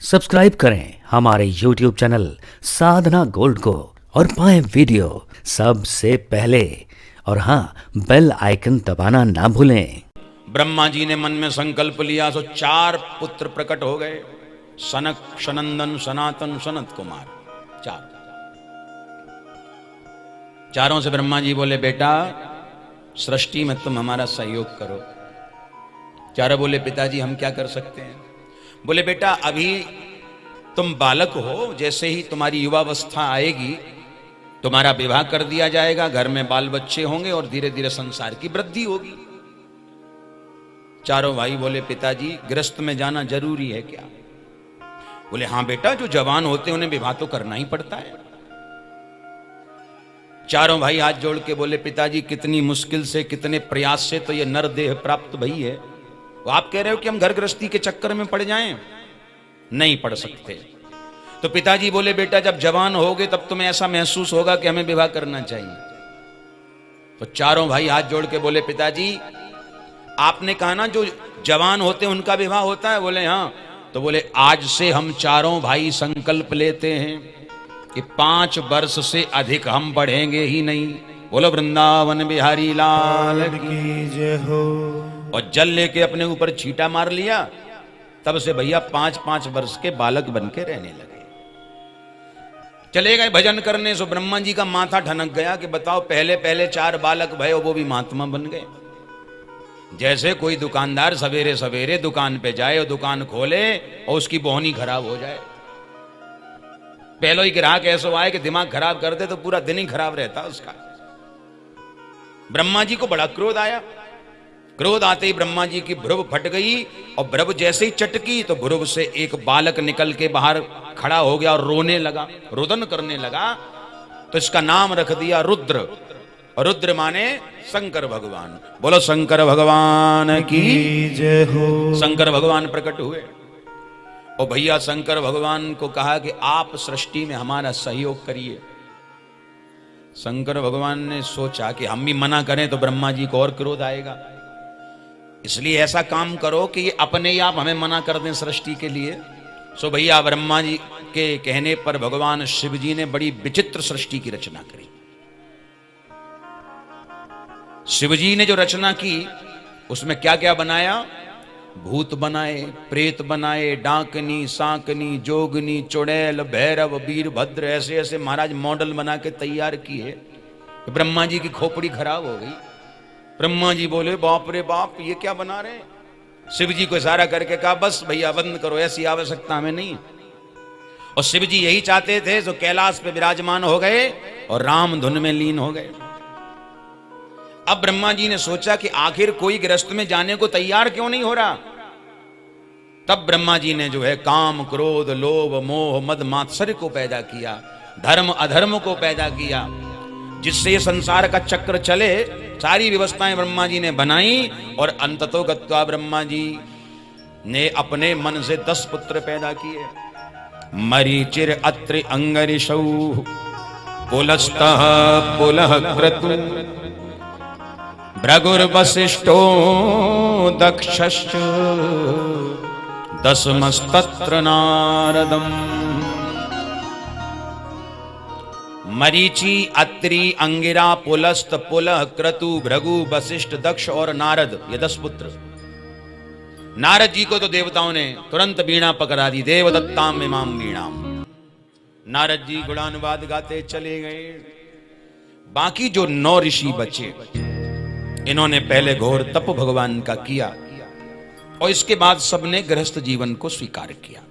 Subscribe करें हमारे YouTube channel साधना gold को और पाएं वीडियो सबसे पहले। और हाँ, बेल आइकन दबाना ना भूलें। ब्रह्मा जी ने मन में संकल्प लिया तो 4 पुत्र प्रकट हो गए। सनक, सनंदन, सनातन, सनत कुमार, 4। चारों से ब्रह्मा जी बोले, बेटा सृष्टि में तुम हमारा सहयोग करो। चारों बोले, पिताजी हम क्या कर सकते हैं? बोले, बेटा अभी तुम बालक हो, जैसे ही तुम्हारी युवावस्था आएगी तुम्हारा विवाह कर दिया जाएगा, घर में बाल बच्चे होंगे और धीरे धीरे संसार की वृद्धि होगी। चारों भाई बोले, पिताजी गृहस्थ में जाना जरूरी है क्या? बोले, हाँ बेटा, जो जवान होते हैं उन्हें विवाह तो करना ही पड़ता है। चारों भाई हाथ जोड़ के बोले, पिताजी कितनी मुश्किल से, कितने प्रयास से तो ये नर देह प्राप्त भई है। वो आप कह रहे हो कि हम घर गृहस्थी के चक्कर में पड़ जाएं? नहीं पड़ सकते। तो पिताजी बोले, बेटा जब जवान होगे तब तुम्हें ऐसा महसूस होगा कि हमें विवाह करना चाहिए। तो चारों भाई हाथ जोड़ के बोले, पिताजी आपने कहा ना जो जवान होते हैं उनका विवाह होता है? बोले हाँ। तो बोले, आज से हम चारों भाई संकल्प लेते हैं कि 5 वर्ष से अधिक हम बढ़ेंगे ही नहीं। बोलो वृंदावन बिहारी लाल की जय हो। और जल लेके अपने ऊपर छींटा मार लिया। तब से भैया 5-5 वर्ष के बालक बन के रहने लगे। चले गए भजन करने। सो ब्रह्मा जी का माथा ठनक गया कि बताओ, पहले पहले 4 बालक भय, वो भी महात्मा बन गए। जैसे कोई दुकानदार सवेरे सवेरे दुकान पे जाए और दुकान खोले और उसकी बोहनी खराब हो जाए। पहले ही ग्राहक ऐसा आए कि दिमाग खराब कर दे तो पूरा दिन ही खराब रहता उसका। ब्रह्मा जी को बड़ा क्रोध आया। क्रोध आते ही ब्रह्मा जी की भ्रुव फट गई और भ्रुव जैसे ही चटकी तो भ्रुव से एक बालक निकल के बाहर खड़ा हो गया और रोने लगा, रुदन करने लगा। तो इसका नाम रख दिया रुद्र। और रुद्र माने शंकर भगवान। बोलो शंकर भगवान की जय हो। शंकर भगवान प्रकट हुए और भैया शंकर भगवान को कहा कि आप सृष्टि में हमारा सहयोग करिए। शंकर भगवान ने सोचा कि हम भी मना करें तो ब्रह्मा जी को और क्रोध आएगा, इसलिए ऐसा काम करो कि ये अपने ही आप हमें मना कर दें सृष्टि के लिए। सो भैया ब्रह्मा जी के कहने पर भगवान शिव जी ने बड़ी विचित्र सृष्टि की रचना करी। शिव जी ने जो रचना की उसमें क्या क्या बनाया? भूत बनाए, प्रेत बनाए, डाकनी, सांकनी, जोगनी, चुड़ैल, भैरव, वीरभद्र, ऐसे ऐसे महाराज मॉडल बना के तैयार किए। ब्रह्मा जी की खोपड़ी खराब हो गई। ब्रह्मा जी बोले, बाप रे बाप, ये क्या बना रहे? शिव जी को इशारा करके कहा, बस भैया बंद करो, ऐसी आवश्यकता हमें नहीं। और शिव जी यही चाहते थे, जो कैलाश पे विराजमान हो गए और राम धुन में लीन हो गए। अब ब्रह्मा जी ने सोचा कि आखिर कोई गृहस्थ में जाने को तैयार क्यों नहीं हो रहा। तब ब्रह्मा जी ने जो है काम, क्रोध, लोभ, मोह, मद, मात्सर्य को पैदा किया, धर्म अधर्म को पैदा किया, जिससे ये संसार का चक्र चले। सारी व्यवस्थाएं ब्रह्मा जी ने बनाई और अंततो गत्वा ब्रह्मा जी ने अपने मन से 10 पुत्र पैदा किए। मरीचिर, अत्रि, अंगरिषौ, पुलस्तः, पुलह क्रतु, भृगुर्वसिष्ठो, दक्षश्च, दशमस्तत्र नारदम्। मरीचि, अत्रि, अंगिरा, पुलस्त, पुलह, क्रतु, भृगु, वशिष्ठ, दक्ष और नारद, ये 10 पुत्र। नारद जी को तो देवताओं ने तुरंत वीणा पकड़ा दी। देवदत्ताम इमाम वीणाम। नारद जी गुणानुवाद गाते चले गए। बाकी जो 9 ऋषि बचे, इन्होंने पहले घोर तप भगवान का किया और इसके बाद सबने गृहस्थ जीवन को स्वीकार किया।